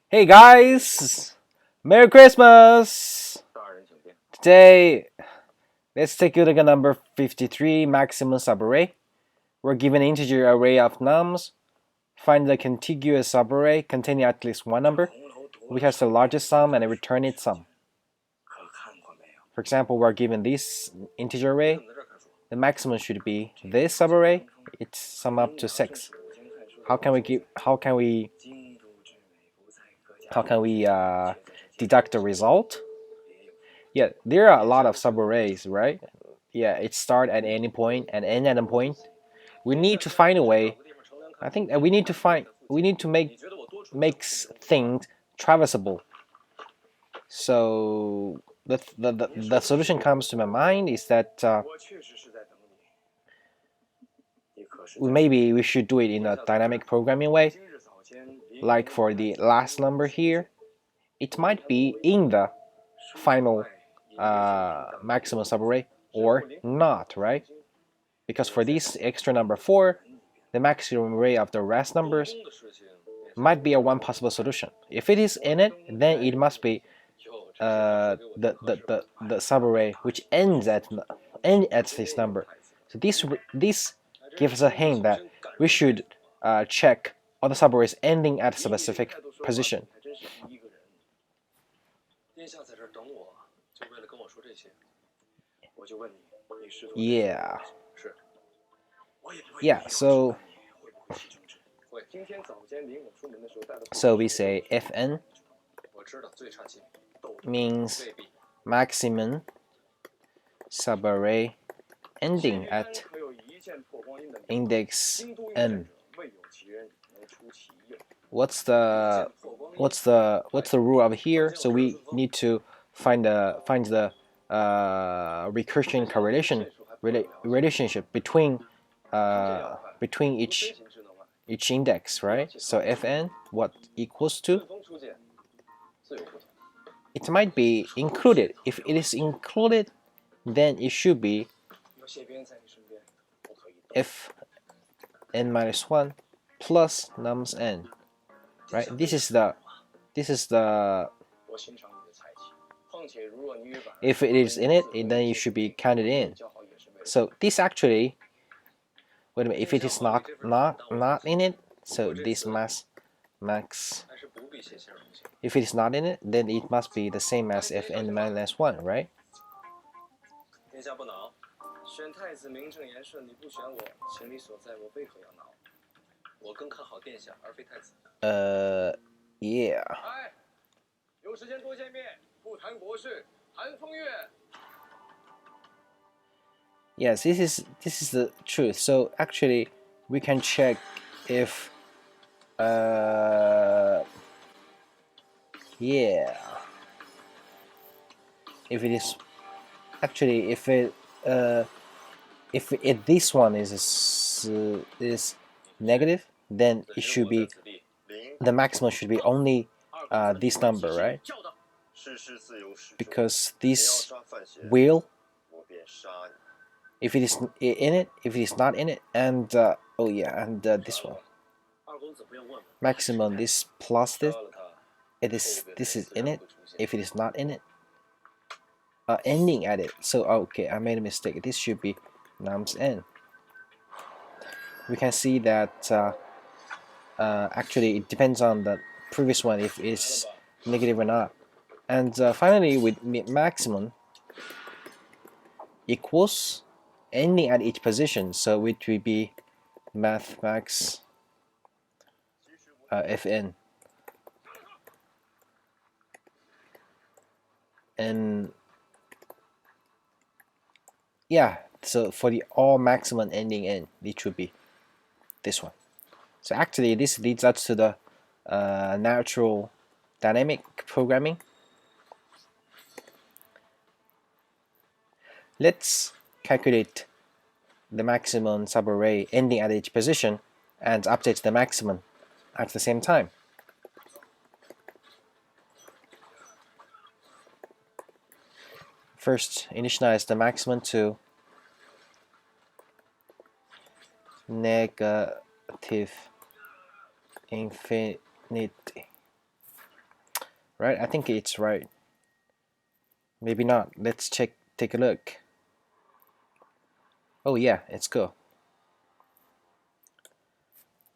Hey guys! Merry Christmas! Today, let's take a look at number 53, Maximum Subarray. We're given an integer array of nums. Find the contiguous subarray containing at least one number, which has the largest sum and return its sum. For example, we're given this integer array. The maximum should be this subarray. It's sum up to 6. How can we deduct the result? Yeah, there are a lot of subarrays, right? Yeah, it start at any point and end at a point. We need to find a way. I think we need to make things traversable. So the solution comes to my mind is that maybe we should do it in a dynamic programming way. Like for the last number here, it might be in the final maximum subarray or not, right? Because for this extra number 4, the maximum array of the rest numbers might be a one possible solution. If it is in it, then it must be the subarray which ends at this number. So this gives a hint that we should check all the subarrays ending at a specific position. Yeah. Yeah, so we say Fn means maximum subarray ending at index n. What's the rule over here? So we need to find the recursion correlation relationship between each index, right? So Fn what equals to? It might be included. If it is included, then it should be Fn minus 1 plus nums n, right? This is the if it is in it, then it should be counted in. So this actually, wait a minute, if it is not in it, so this max, if it is not in it, then it must be the same as Fn minus 1, right? Yeah. Yes, this is the truth. So actually, we can check if yeah, if it is actually if this one is negative, then it should be the maximum should be only this number, right? Because this will, if it is in it, if it is not in it, and oh yeah, and this one maximum this plus this, this is in it. If it is not in it, ending at it. So okay, I made a mistake. This should be nums n. We can see that actually it depends on the previous one if it's negative or not. And finally, with maximum equals ending at each position, so it will be math max Fn. And yeah, so for the all maximum ending n, it should be this one. So actually, this leads us to the natural dynamic programming. Let's calculate the maximum subarray ending at each position and update the maximum at the same time. First, initialize the maximum to negative infinity. right? I think it's right. Maybe not. Let's take a look. Oh yeah, it's cool.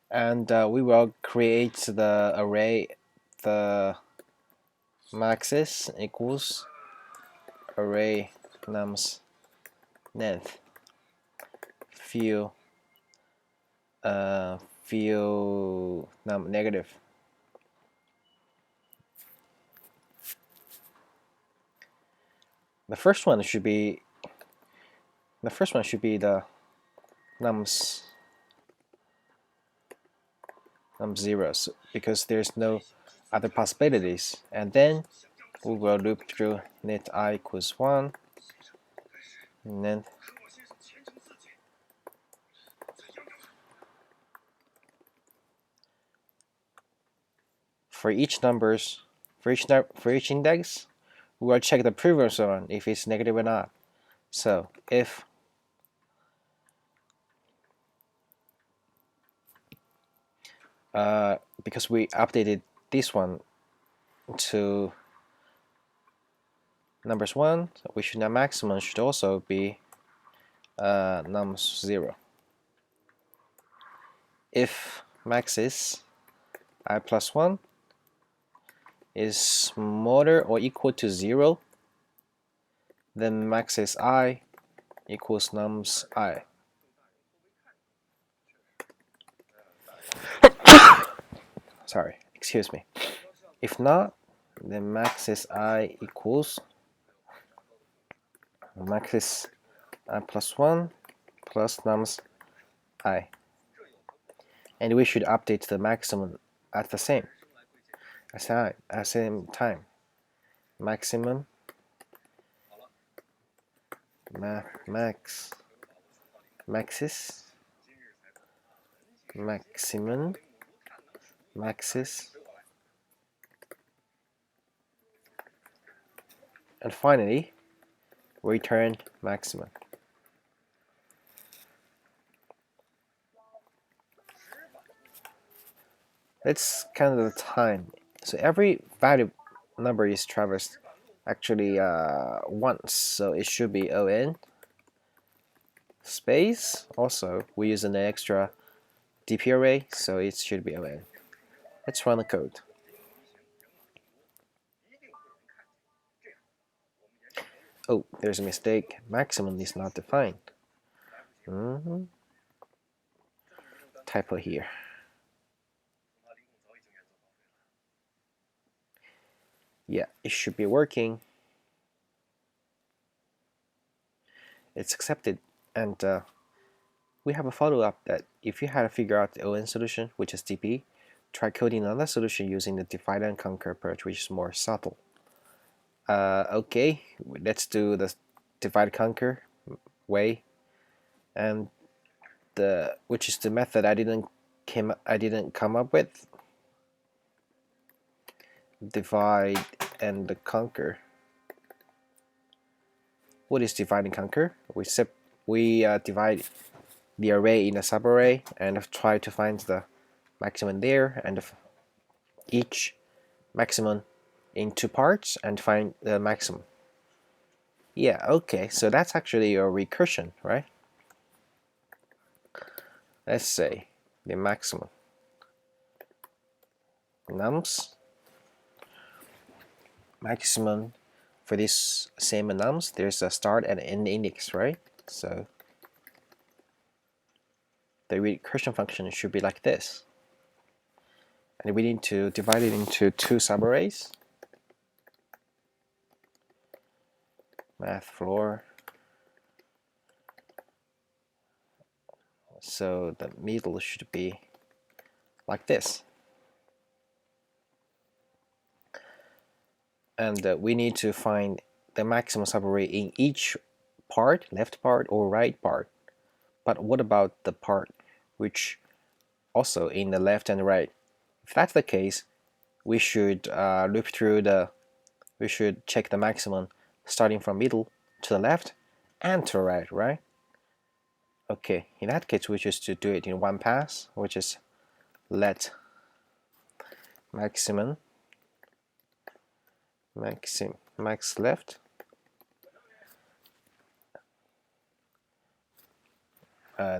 And we will create the array, the maxis equals array nums length few num negative. The first one should be the nums zeros, because there's no other possibilities. And then we will loop through net I equals 1, and then for each index, we will check the previous one if it's negative or not. So if because we updated this one to numbers 1, so we should now maximum should also be nums 0. If maxis I plus 1 is smaller or equal to 0, then maxis I equals nums I. Sorry, excuse me. If not, then maxis I equals maxis I plus 1 plus nums I. And we should update the maximum at the same time. Maximum maxis maximum maxis, and finally return maximum. Let's count the time. So every value number is traversed actually once, so it should be on space. Also, we use an extra DP array, so it should be on. Let's run the code. Oh, there's a mistake. Maximum is not defined. Typo here. Yeah, it should be working. It's accepted, and we have a follow-up that if you had to figure out the ON solution, which is DP, try coding another solution using the divide and conquer approach, which is more subtle. Okay, let's do the divide conquer way, and which is the method I didn't come up with. Divide and conquer. What is divide and conquer? We divide the array in a subarray and try to find the maximum there, and each maximum in 2 parts and find the maximum. Yeah, okay, so that's actually a recursion, right? Let's say the maximum nums maximum for this same nums, there's a start and end index, right? So the recursion function should be like this, and we need to divide it into 2 subarrays. Math floor. So the middle should be like this, and we need to find the maximum subarray in each part, left part or right part. But what about the part which also in the left and right? If that's the case, we should loop through we should check the maximum starting from middle to the left and to the right, right? Okay, in that case we just to do it in one pass, which is let maximum max left.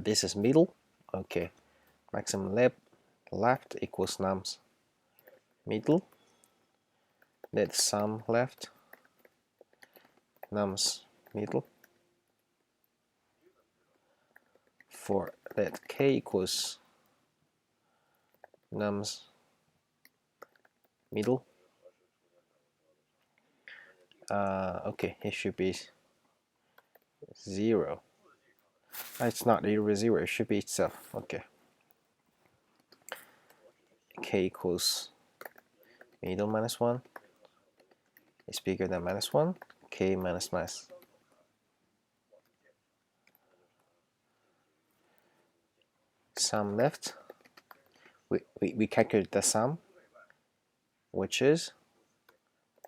This is middle. Okay, maximum left equals nums middle. That's sum left nums middle. For that k equals nums middle. Okay, it should be 0. It's not 0, it should be itself. Okay. K equals middle minus 1 is bigger than minus 1. K minus minus. Sum left. We calculate the sum, which is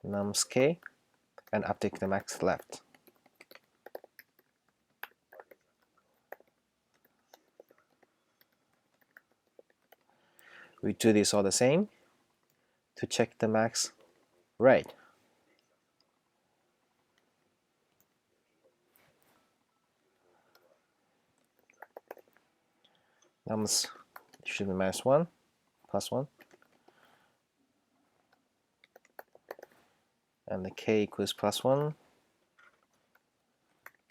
nums k, and update the max left. We do this all the same to check the max right. Nums should be minus 1 plus 1, and the k equals plus 1.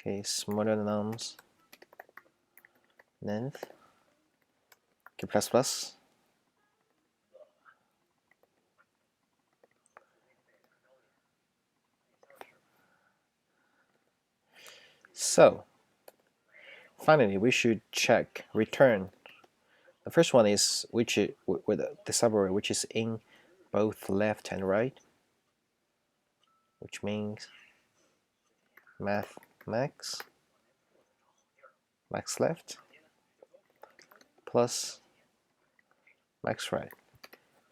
K is smaller than nums length. K plus plus. So finally, we should check return. The first one is with the subarray which is in both left and right, which means math max left plus max right,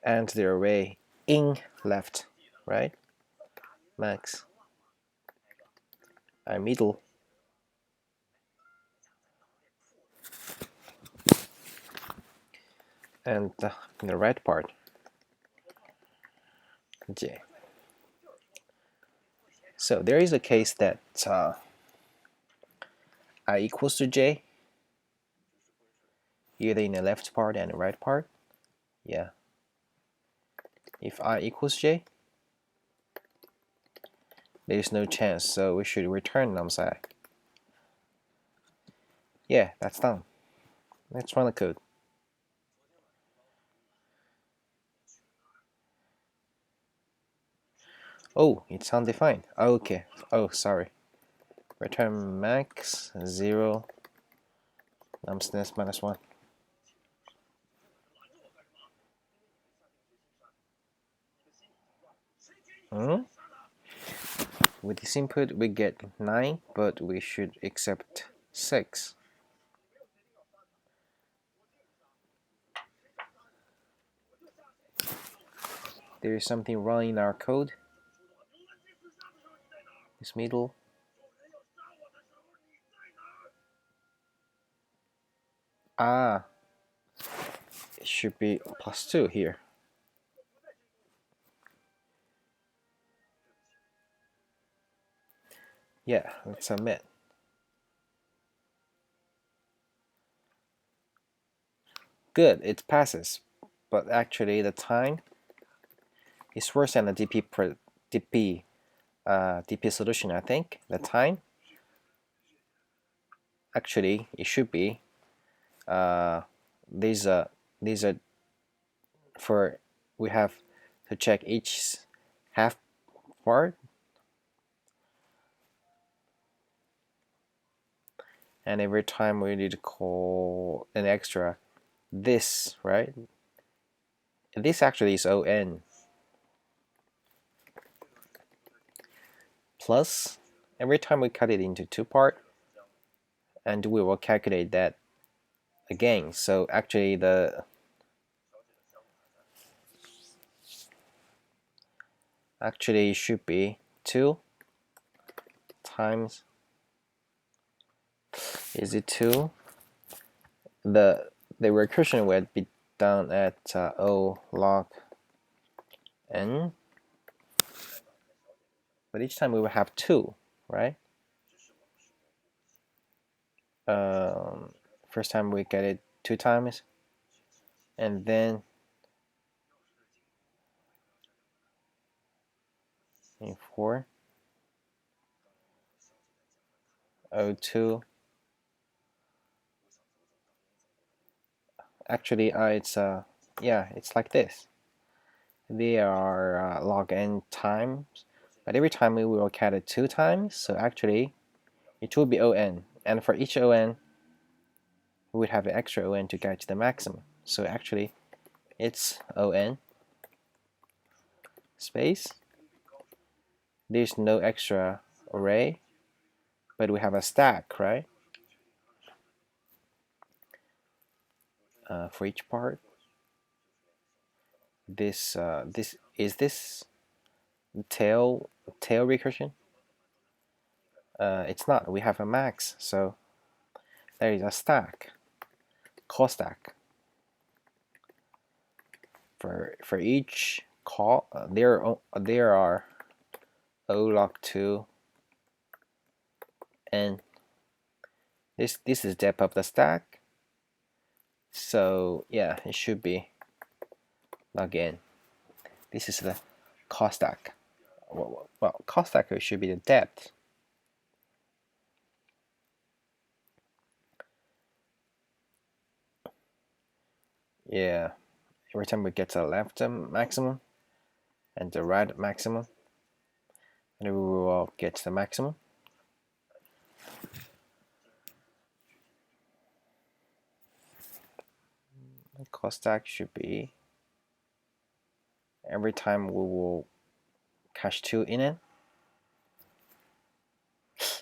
and the array in left, right, max and middle. And in the right part, j. So there is a case that I equals to j, either in the left part and the right part. Yeah. If I equals j, there is no chance, so we should return nums I. Yeah, that's done. Let's run the code. Oh, it's undefined. Okay. Oh, sorry. Return max 0 nums minus 1. With this input we get 9, but we should accept 6. There is something wrong in our code. This middle. It should be plus 2 here. Yeah, let's submit. Good, it passes, but actually the time is worse than the DP solution. I think the time actually it should be these are for we have to check each half part, and every time we need to call an extra this, right? This actually is on plus every time we cut it into 2 parts, and we will calculate that again. So actually the it should be 2 times, is it 2? The recursion will be done at O log n but each time we will have 2, right? First time we get it 2 times, and then in 4, 02. Actually, it's yeah, it's like this. They are log n times, but every time we will count it 2 times, so actually it will be on, and for each on we would have an extra on to get to the maximum. So actually it's on space, there's no extra array, but we have a stack, right? For each part, this this tail recursion? It's not. We have a max, so there is a stack, call stack. For each call, there are O log 2, and this is depth of the stack. So yeah, it should be log n. This is the call stack. Well, call stack should be the depth. Yeah, every time we get to the left maximum and the right maximum, and we will get to the maximum. The call stack should be every time we will cache 2 in it.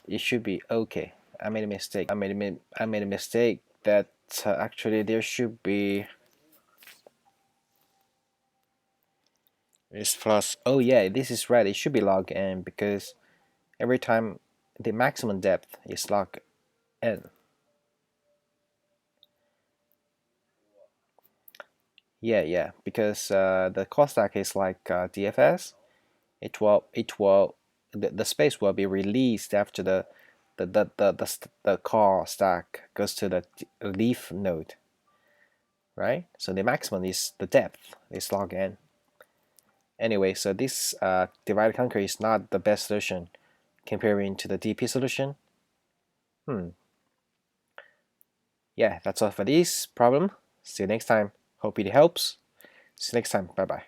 It should be okay. I made a mistake. I made a mistake that actually there should be is plus. Oh yeah, this is right. It should be log n because every time the maximum depth is log n. Yeah, because the call stack is like DFS. The space will be released after the call stack goes to the leaf node, right? So the maximum is the depth is log n. Anyway, so this divide conquer is not the best solution comparing to the DP solution. Yeah, that's all for this problem. See you next time. Hope it helps. See you next time. Bye bye.